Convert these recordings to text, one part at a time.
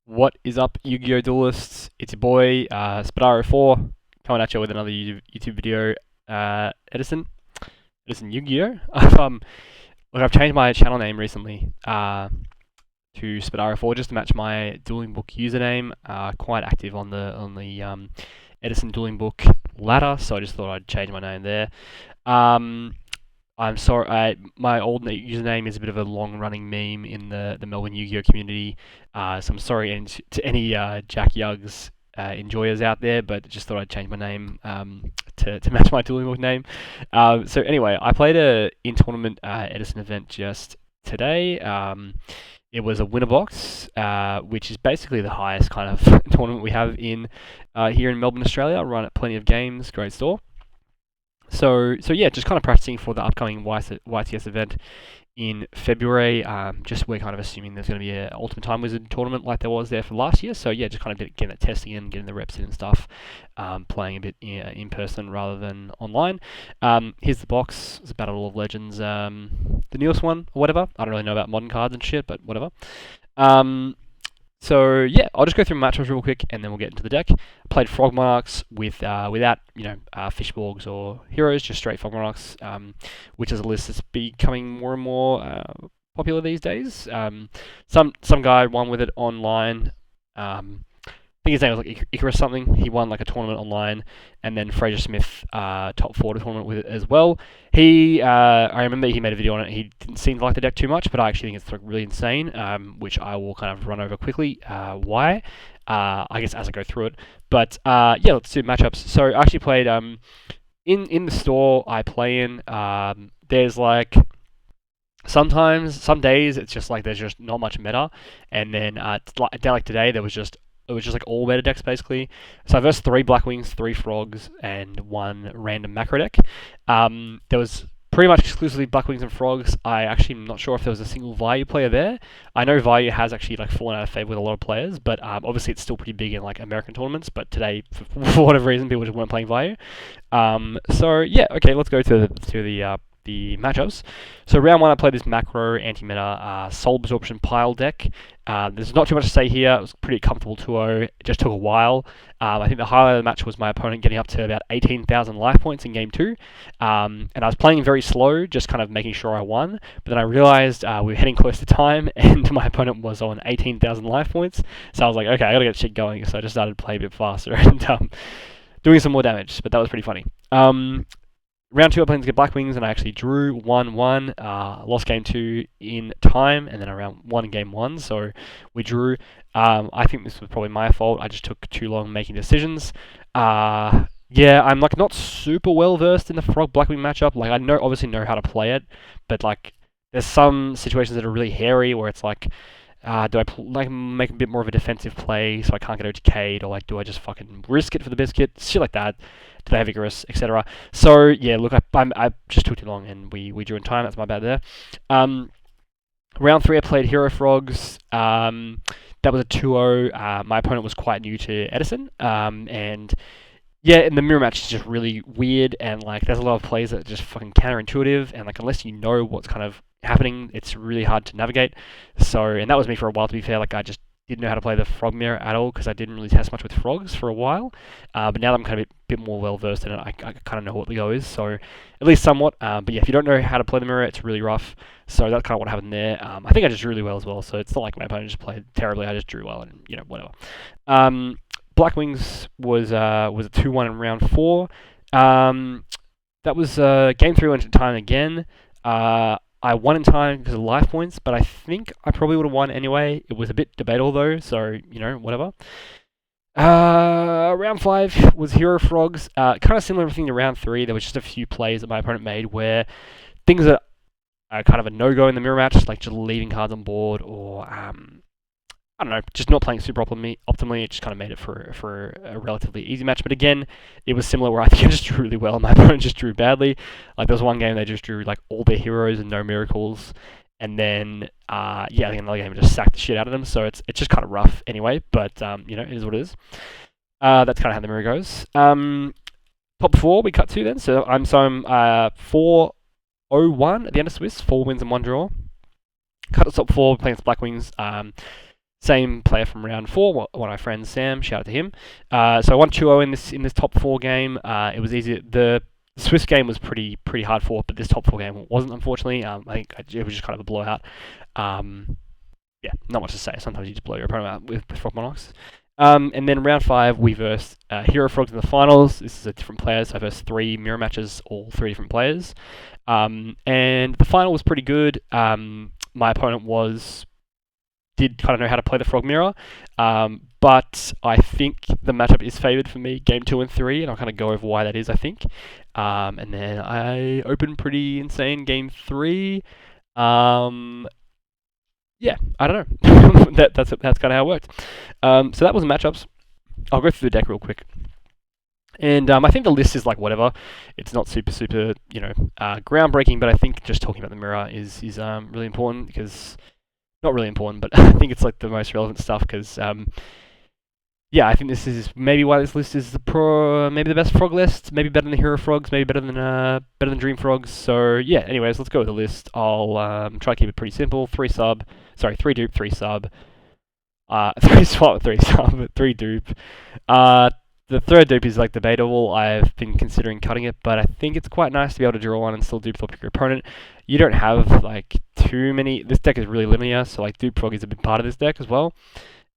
What is up, Yu-Gi-Oh! Duelists? It's your boy, Spadaro 4, coming at you with another YouTube video. Edison Yu-Gi-Oh! I've changed my channel name recently to Spadaro 4 just to match my dueling book username. Quite active on the Edison dueling book ladder, so I just thought I'd change my name there. I'm sorry, my old username is a bit of a long-running meme in the Melbourne Yu-Gi-Oh community, so I'm sorry to any Jack Yugs enjoyers out there, but just thought I'd change my name to match my dueling book name. So anyway, I played a in-tournament Edison event just today. It was a winner box, which is basically the highest kind of tournament we have in here in Melbourne, Australia. I run at Plenty of Games, great store. So yeah, just kind of practicing for the upcoming YTS event in February. Just we're kind of assuming there's going to be an Ultimate Time Wizard tournament like there was there for last year. So yeah, just kind of getting that testing in, getting the reps in and stuff, playing a bit in person rather than online. Here's the box. It's Battle of Legends, the newest one or whatever. I don't really know about modern cards and shit, but whatever. So yeah, I'll just go through matchups real quick, and then we'll get into the deck. I played Frog Monarchs without Fishborgs or Heroes, just straight Frog Monarchs, which is a list that's becoming more and more popular these days. Some guy won with it online. I think his name was like Icarus something. He won like a tournament online, and then Fraser Smith top 4 tournament with it as well. I remember he made a video on it. He didn't seem to like the deck too much, but I actually think it's like really insane, which I will kind of run over quickly. Why? I guess as I go through it. But yeah, let's do matchups. So I actually played in the store I play in. There's like sometimes some days it's just like there's just not much meta, and then a day like today it was just like all meta decks basically. So I versed 3 Blackwings, 3 Frogs, and 1 random macro deck. There was pretty much exclusively Blackwings and Frogs. I actually am not sure if there was a single Vayu player there. I know Vayu has actually like fallen out of favor with a lot of players, but obviously it's still pretty big in like American tournaments. But today, for whatever reason, people just weren't playing Vayu. So yeah, okay, let's go to the matchups. So round 1, I played this macro anti-meta soul absorption pile deck. There's not too much to say here. It was pretty comfortable 2-0. It just took a while. I think the highlight of the match was my opponent getting up to about 18,000 life points in game 2. And I was playing very slow, just kind of making sure I won. But then I realized we were heading close to time, and my opponent was on 18,000 life points. So I was like, okay, I gotta get shit going. So I just started playing a bit faster and doing some more damage. But that was pretty funny. Round 2, I played against Blackwings, and I actually drew 1-1. Lost game 2 in time, and then around 1 in game 1, so we drew. I think this was probably my fault. I just took too long making decisions. Yeah, I'm like not super well versed in the Frog Blackwing matchup. Like I obviously know how to play it, but like there's some situations that are really hairy where it's like, do I make a bit more of a defensive play so I can't get OTK'd, or like do I just fucking risk it for the biscuit? Shit like that. Do they have Icarus, etc. So yeah, look, I just took too long and we drew in time. That's my bad there. Round 3, I played Hero Frogs. That was a 2-0. My opponent was quite new to Edison, and yeah, and the mirror match is just really weird, and like there's a lot of plays that are just fucking counterintuitive, and like unless you know what's kind of happening, it's really hard to navigate. So, and that was me for a while, to be fair. Like I just didn't know how to play the frog mirror at all because I didn't really test much with frogs for a while. But now that I'm kind of a bit more well versed in it, I kind of know what the go is. So at least somewhat. But yeah, if you don't know how to play the mirror, it's really rough. So that's kind of what happened there. I think I just drew really well as well. So it's not like my opponent just played terribly. I just drew well, and whatever. Blackwings was a 2-1 in round 4. That was game 3 went to time again. I won in time because of life points, but I think I probably would have won anyway. It was a bit debatable though, so whatever. Round 5 was Hero Frogs. Kind of similar thing to round 3. There was just a few plays that my opponent made where things that are kind of a no-go in the mirror match, like just leaving cards on board, or I don't know, just not playing super optimally. It just kind of made it for a relatively easy match. But again, it was similar where I think I just drew really well and my opponent just drew badly. Like there was one game they just drew like all their heroes and no miracles. And then, yeah, I think another game just sacked the shit out of them. So it's just kind of rough anyway. But, it is what it is. That's kind of how the mirror goes. Top 4 we cut to then. So I'm 4-0-1 at the end of Swiss. 4 wins and 1 draw. Cut to top 4, playing against Blackwings. Same player from round 4, one of my friends, Sam. Shout out to him. So I won 2-0 in this top 4 game. It was easy. The Swiss game was pretty hard fought, but this top 4 game wasn't, unfortunately. I think it was just kind of a blowout. Yeah, not much to say. Sometimes you just blow your opponent out with Frog Monarchs. And then round 5, we versed Hero Frogs in the finals. This is a different players. I versed 3 mirror matches, all 3 different players. And the final was pretty good. My opponent did kind of know how to play the Frog Mirror, but I think the matchup is favoured for me, game 2 and 3, and I'll kind of go over why that is, I think. And then I opened pretty insane game 3. Yeah, I don't know. That's kind of how it worked. So that was matchups. I'll go through the deck real quick. And I think the list is like whatever. It's not super, groundbreaking, but I think just talking about the mirror is really important because... Not really important, but I think it's like the most relevant stuff because, yeah, I think this is maybe why this list is maybe the best frog list, maybe better than the Hero Frogs, maybe better than Dream Frogs. So yeah, anyways, let's go with the list. I'll try to keep it pretty simple. 3 dupe, 3 sub, 3 swap, 3 sub, 3 dupe. The third dupe is like debatable. I've been considering cutting it, but I think it's quite nice to be able to draw one and still dupe flop your opponent. You don't have like too many. This deck is really linear, so like dupe frog is a big part of this deck as well.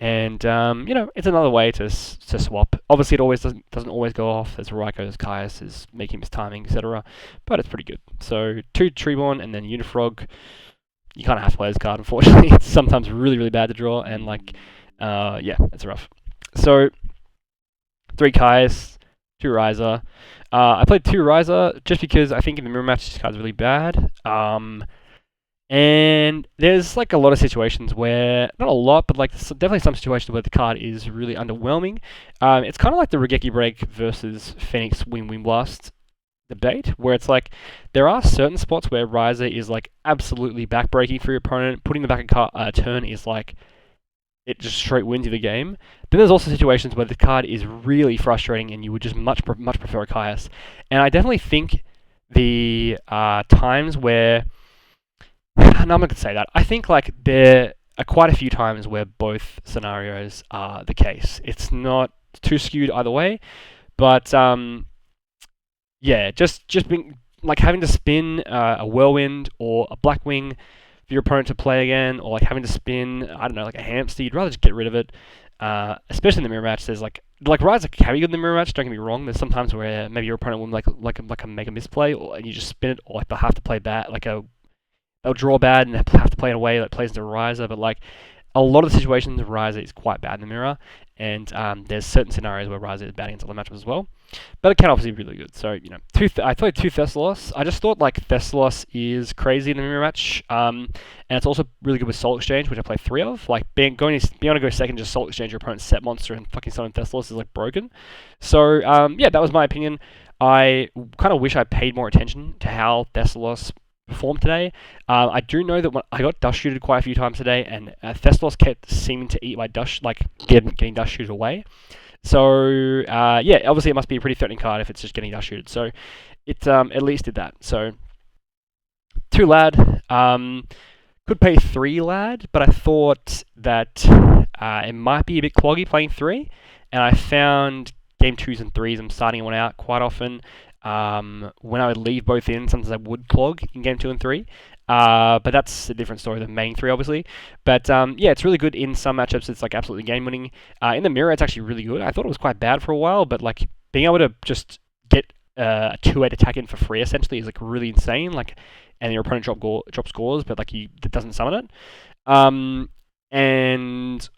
And it's another way to swap. Obviously, it always doesn't always go off. There's Raiko, there's Caius, there's making mistiming, etc. But it's pretty good. So 2 Treeborn and then Unifrog. You kind of have to play this card. Unfortunately, it's sometimes really really bad to draw, and yeah, it's rough. So 3 Caius, 2 Ryza. I played 2 Ryza just because I think in the mirror match this card's really bad. And there's like a lot of situations where, not a lot, but like definitely some situations where the card is really underwhelming. It's kind of like the Regeki Break versus Phoenix Wing Blast debate, where it's like there are certain spots where Ryza is like absolutely backbreaking for your opponent. Putting the back a turn is like it just straight wins you the game. Then there's also situations where the card is really frustrating and you would just much prefer a Caius. And I definitely think the times where... No, I'm not going to say that. I think like there are quite a few times where both scenarios are the case. It's not too skewed either way, but yeah, just being like having to spin a Whirlwind or a Blackwing for your opponent to play again, or like having to spin, I don't know, like a Hamster. You'd rather just get rid of it. Especially in the mirror match, there's like Ryza can be good in the mirror match. Don't get me wrong. There's sometimes where maybe your opponent will like a mega misplay, and you just spin it, or like they'll have to play bad, they'll draw bad and have to play in a way that plays into Ryza. But like a lot of the situations, Ryza is quite bad in the mirror, and there's certain scenarios where Ryza is bad against other matchups as well. But it can obviously be really good. So I played 2 Thessalos. I just thought like Thessalos is crazy in the mirror match, and it's also really good with Soul Exchange, which I played 3 of. Like being able to go second, just Soul Exchange your opponent's set monster and fucking summon Thessalos is like broken. So yeah, that was my opinion. I kind of wish I paid more attention to how Thessalos performed today. I do know that when I got dust shooted quite a few times today, and Thessalos kept seeming to eat my dust, like getting dust shooted away. So yeah, obviously it must be a pretty threatening card if it's just getting dust shooted. So it at least did that. So 2 Lad, could play 3 Lad, but I thought that it might be a bit cloggy playing 3, and I found game 2s and 3s I'm starting one out quite often. When I would leave both in, sometimes I would clog in game 2 and 3. But that's a different story than main 3, obviously. But yeah, it's really good in some matchups. It's like absolutely game-winning. In the mirror, it's actually really good. I thought it was quite bad for a while, but like being able to just get a 2-8 attack in for free essentially is like really insane. Like, and your opponent drop scores, but like it doesn't summon it. And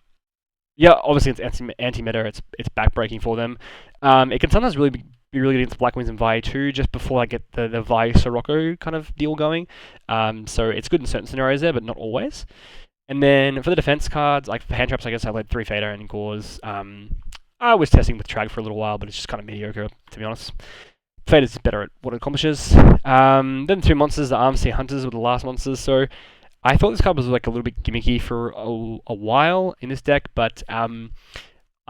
yeah, obviously it's anti-meta. It's backbreaking for them. It can sometimes really be really good against Blackwings and Vi too, just before I get the Vi Sirocco kind of deal going. So it's good in certain scenarios there, but not always. And then for the defense cards, like for hand traps, I guess I played 3 Fader and Gauze. I was testing with Trag for a little while, but it's just kind of mediocre, to be honest. Fader's better at what it accomplishes. Then 2 monsters, the Armsea Hunters were the last monsters, so I thought this card was like a little bit gimmicky for a while in this deck, but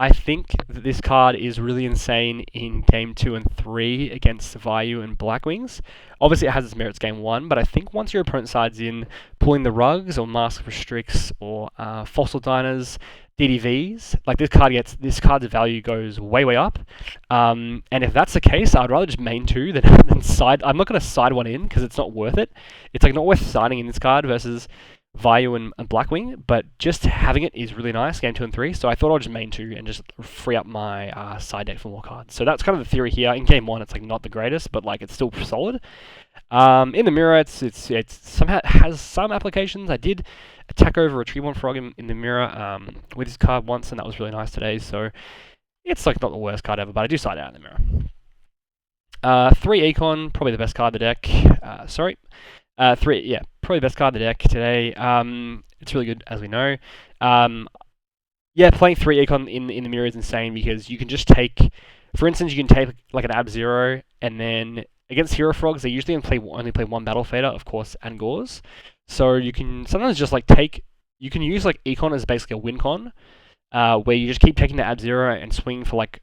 I think that this card is really insane in Game 2 and 3 against Vayu and Blackwings. Obviously, it has its merits Game 1, but I think once your opponent sides in pulling the rugs or Mask Restricts or Fossil Diners, DDVs, like this card's value goes way up. And if that's the case, I'd rather just main 2 than side. I'm not going to side one in because it's not worth it. It's like not worth siding in this card versus Vayu and Blackwing, but just having it is really nice, Game 2 and 3, so I thought I'd just main 2 and just free up my side deck for more cards. So that's kind of the theory here. In Game 1, it's like not the greatest, but like it's still solid. In the mirror, it's somehow has some applications. I did attack over a Treeborn Frog in the mirror with this card once, and that was really nice today, so it's like not the worst card ever, but I do side out in the mirror. 3 Econ, probably the best card of the deck. Probably the best card of the deck today. It's really good, as we know. Playing 3 Econ in the mirror is insane because you can just take, for instance, you can take like an Ab-Zero, and then against Hero Frogs, they usually only play one Battle Fader, of course, and Gauze. So you can sometimes just like you can use like Econ as basically a win con, where you just keep taking the Ab-Zero and swing for like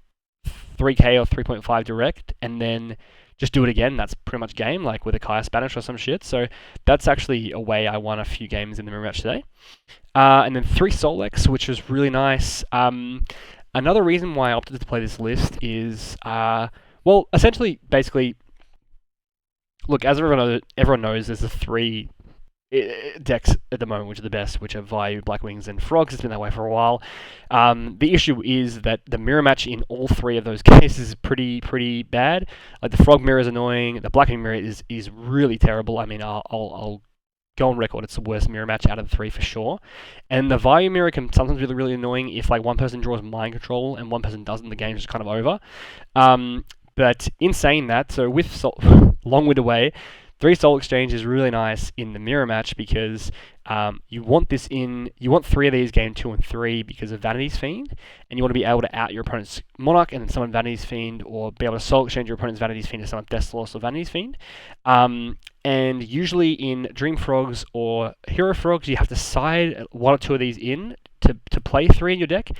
3k or 3.5 direct, and then just do it again. That's pretty much game, like with a Kaya Spanish or some shit. So that's actually a way I won a few games in the mirror match today. And then 3 Solex, which was really nice. Another reason why I opted to play this list is, basically, look, as everyone knows, there's the 3 decks at the moment which are the best, which are Vayu, Blackwings, and Frogs. It's been that way for a while. The issue is that the mirror match in all 3 of those cases is pretty bad. Like the Frog mirror is annoying, the Blackwing mirror is really terrible. I mean, I'll go on record, it's the worst mirror match out of the 3 for sure. And the Vayu mirror can sometimes be really annoying if like one person draws Mind Control and one person doesn't. The game's just kind of over. But in saying that, so with long-winded way, 3 Soul Exchange is really nice in the mirror match because you want 3 of these Game 2 and 3 because of Vanity's Fiend, and you want to be able to out your opponent's Monarch and then summon Vanity's Fiend, or be able to Soul Exchange your opponent's Vanity's Fiend to summon Deathloss or Vanity's Fiend. And usually in Dream Frogs or Hero Frogs, you have to side 1 or 2 of these in to play 3 in your deck.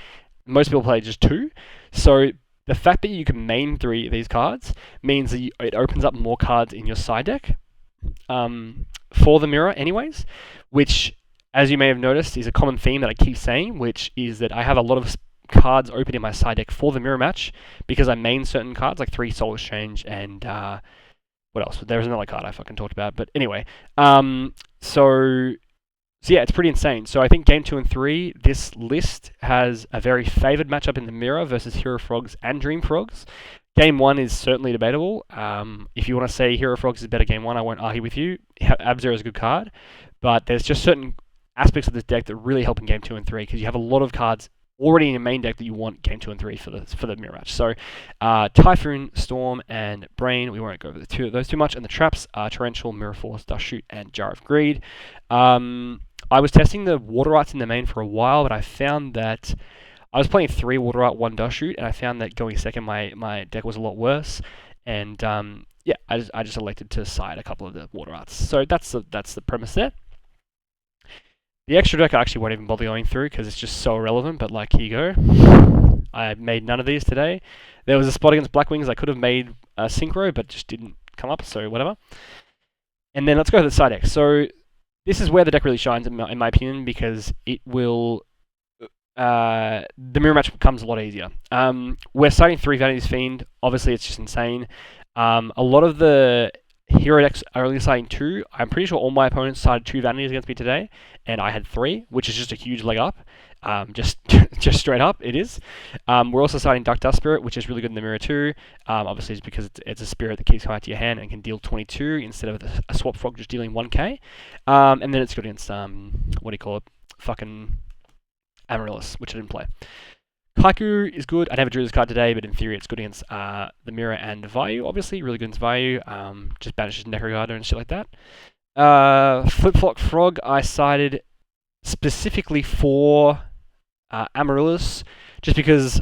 Most people play just 2. So the fact that you can main 3 of these cards means that it opens up more cards in your side deck. For the mirror anyways, which, as you may have noticed, is a common theme that I keep saying, which is that I have a lot of cards open in my side deck for the mirror match because I main certain cards like 3 Soul Exchange and what else? There was another card I fucking talked about, but anyway. So yeah, it's pretty insane. So I think Game 2 and 3, this list has a very favoured matchup in the mirror versus Hero Frogs and Dream Frogs. Game 1 is certainly debatable. If you want to say Hero Frogs is better Game 1, I won't argue with you. Ab-Zero is a good card, but there's just certain aspects of this deck that really help in Game 2 and 3 because you have a lot of cards already in your main deck that you want Game 2 and 3 for the mirror match. So Typhoon, Storm, and Brain, we won't go over those too much. And the traps are Torrential, Mirror Force, Dust Shoot, and Jar of Greed. I was testing the Water Arts in the main for a while, but I found that I was playing 3 Water Art, 1 Dust Shoot, and I found that going second, my deck was a lot worse. And I just elected to side a couple of the Water Arts. So that's the premise there. The extra deck I actually won't even bother going through because it's just so irrelevant, but like, here you go. I made none of these today. There was a spot against Blackwings I could have made a Synchro, but just didn't come up, so whatever. And then let's go to the side deck. So this is where the deck really shines, in my opinion, because it will... the mirror match becomes a lot easier. We're siding 3 Vanity's Fiend. Obviously, it's just insane. A lot of the hero decks are only siding 2. I'm pretty sure all my opponents sided 2 Vanities against me today, and I had 3, which is just a huge leg up. Just straight up, it is. We're also siding Dark Dust Spirit, which is really good in the mirror too. Obviously, it's because it's a spirit that keeps coming out to your hand and can deal 22 instead of a Swap Frog just dealing 1k. And then it's good against, what do you call it? Fucking Amaryllis, which I didn't play. Haiku is good. I never drew this card today, but in theory it's good against the Mirror and Vayu, obviously. Really good against Vayu. Just banishes Necrogarder and shit like that. Flip-Flop Frog, I sided specifically for Amaryllis, just because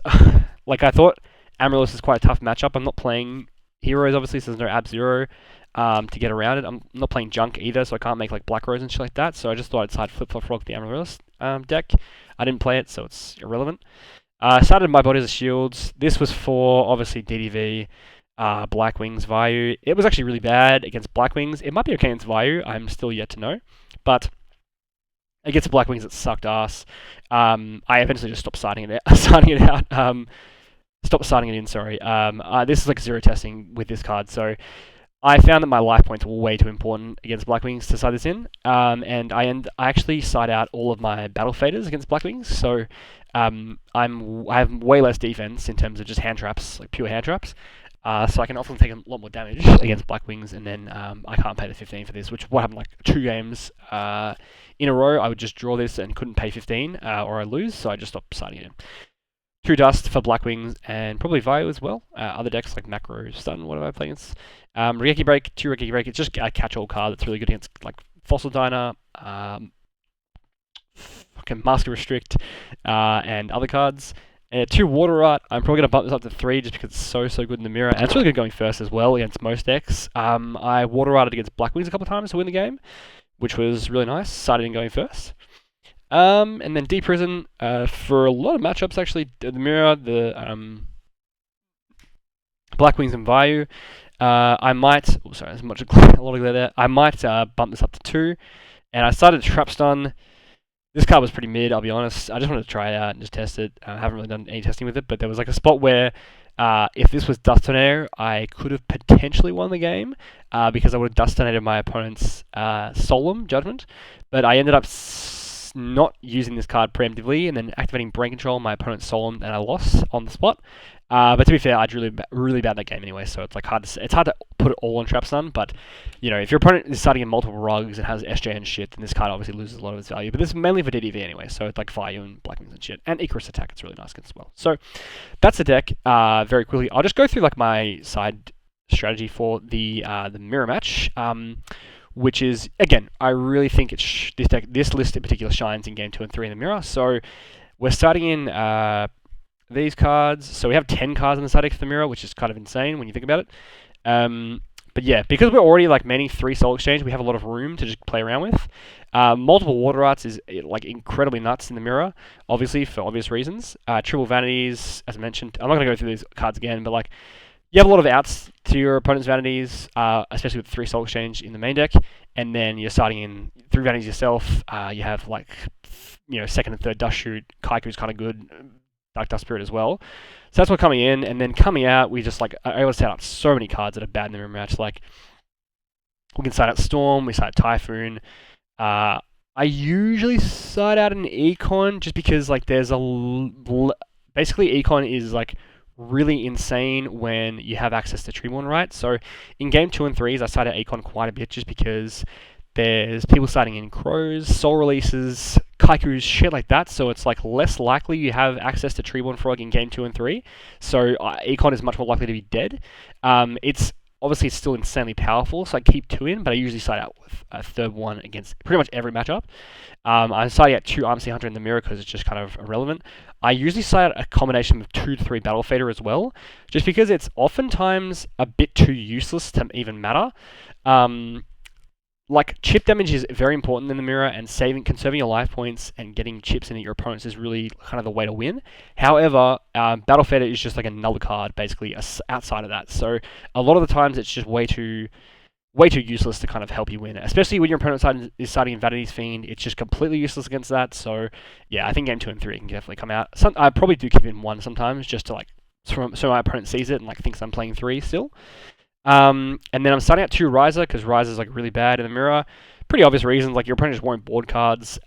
like I thought Amaryllis is quite a tough matchup. I'm not playing heroes, obviously, so there's no Ab-Zero to get around it. I'm not playing junk either, so I can't make like Black Rose and shit like that. So I just thought I'd side Flip-Flop Frog the Amaryllis deck. I didn't play it, so it's irrelevant. I started My Body as a Shields. This was for, obviously, DDV, Blackwings, Vayu. It was actually really bad against Blackwings. It might be okay against Vayu. I'm still yet to know. But against the Blackwings, it sucked ass. I eventually just stopped signing it out. Stopped signing it in, sorry. This is like zero testing with this card, so I found that my life points were way too important against Blackwings to side this in, and I actually side out all of my battle faders against Blackwings, so I have way less defense in terms of just hand traps, like pure hand traps, so I can often take a lot more damage against Blackwings, and then I can't pay the 15 for this, which what happened like 2 games in a row. I would just draw this and couldn't pay 15, or I lose, so I just stopped siding it in. 2 Dust for Blackwings, and probably Vayu as well. Other decks like Macro, Stun, what have I played against? Regeki Break, 2 Regeki Break. It's just a catch-all card that's really good against like Fossil Diner, Master Restrict, and other cards. 2 Water Art. I'm probably going to bump this up to 3 just because it's so good in the mirror. And it's really good going first as well against most decks. I Water Arted against Blackwings a couple of times to win the game, which was really nice. Sided in going first. And then Deep Prison, for a lot of matchups actually, the mirror, the Blackwings and Vayu. I might, sorry, there's a lot of glare there. I might bump this up to 2. And I started Trap Stun. This card was pretty mid, I'll be honest. I just wanted to try it out and just test it. I haven't really done any testing with it, but there was like a spot where if this was Dust Tornado, I could have potentially won the game because I would have Dust Tornado my opponent's Solemn Judgment. But I ended up not using this card preemptively and then activating Brain Control on my opponent's Solemn, and I lost on the spot. But to be fair, I drew really bad that game anyway, so it's like hard to put it all on Trap Stun. But you know, if your opponent is starting in multiple rugs and has SJ and shit, then this card obviously loses a lot of its value. But this is mainly for DDV anyway, so it's like Fire and Blackwings and shit, and Icarus Attack. It's really nice against as well. So that's the deck. Very quickly, I'll just go through like my side strategy for the mirror match. Which is, again, I really think this list in particular shines in game 2 and 3 in the mirror. So we're starting in these cards. So we have 10 cards in the side deck for the mirror, which is kind of insane when you think about it. But yeah, because we're already like mainly 3 Soul Exchange, we have a lot of room to just play around with. Multiple Water Arts is like incredibly nuts in the mirror, obviously for obvious reasons. Triple Vanities, as I mentioned, I'm not going to go through these cards again, but like, you have a lot of outs to your opponent's vanities, especially with 3 Soul Exchange in the main deck, and then you're starting in 3 vanities yourself. You have like, you know, 2nd and 3rd Dust Shoot. Kaiku's kind of good. Dark Dust Spirit as well. So that's what coming in, and then coming out, we just like are able to set up so many cards that are bad in the mirror match. Like we can side out Storm, we side out Typhoon. I usually side out an Econ just because like there's basically Econ is like really insane when you have access to Treeborn, right? So in game 2 and 3s, I side out Econ quite a bit just because there's people starting in Crows, Soul Releases, Kaikus, shit like that, so it's like less likely you have access to Treeborn Frog in game 2 and 3, so Econ is much more likely to be dead. It's obviously still insanely powerful, so I keep 2 in, but I usually side out with a 3rd one against pretty much every matchup. I'm siding out 2 Armsea Hunter in the mirror because it's just kind of irrelevant. I usually side out a combination of 2 to 3 Battle Fader as well, just because it's oftentimes a bit too useless to even matter. Like, chip damage is very important in the mirror, and conserving your life points and getting chips into your opponents is really kind of the way to win. However, Battle Fader is just like another card, basically, outside of that. So, a lot of the times, it's just way too useless to kind of help you win, especially when your opponent is starting in Vanity's Fiend. It's just completely useless against that. So, yeah, I think game 2 and 3 can definitely come out. I probably do keep in 1 sometimes, just to like, so my opponent sees it and like thinks I'm playing 3 still. And then I'm starting out 2 Riser, because Riser's like really bad in the mirror. Pretty obvious reasons, like your opponent just won't board cards,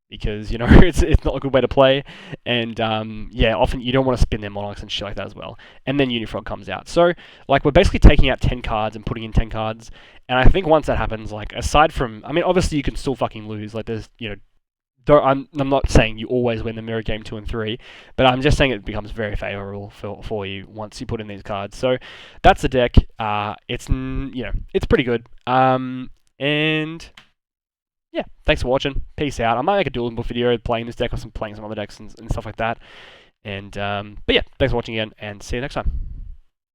because, you know, it's not a good way to play. And, yeah, often you don't want to spin their Monarchs and shit like that as well. And then Unifrog comes out. So, like, we're basically taking out 10 cards and putting in 10 cards. And I think once that happens, like, aside from, I mean, obviously you can still fucking lose. Like, there's, you know, I'm not saying you always win the mirror game 2 and 3, but I'm just saying it becomes very favourable for you once you put in these cards. So that's the deck. It's, you know, it's pretty good. And yeah, thanks for watching. Peace out. I might make a duel book video playing this deck or playing some other decks and stuff like that. And but yeah, thanks for watching again, and see you next time.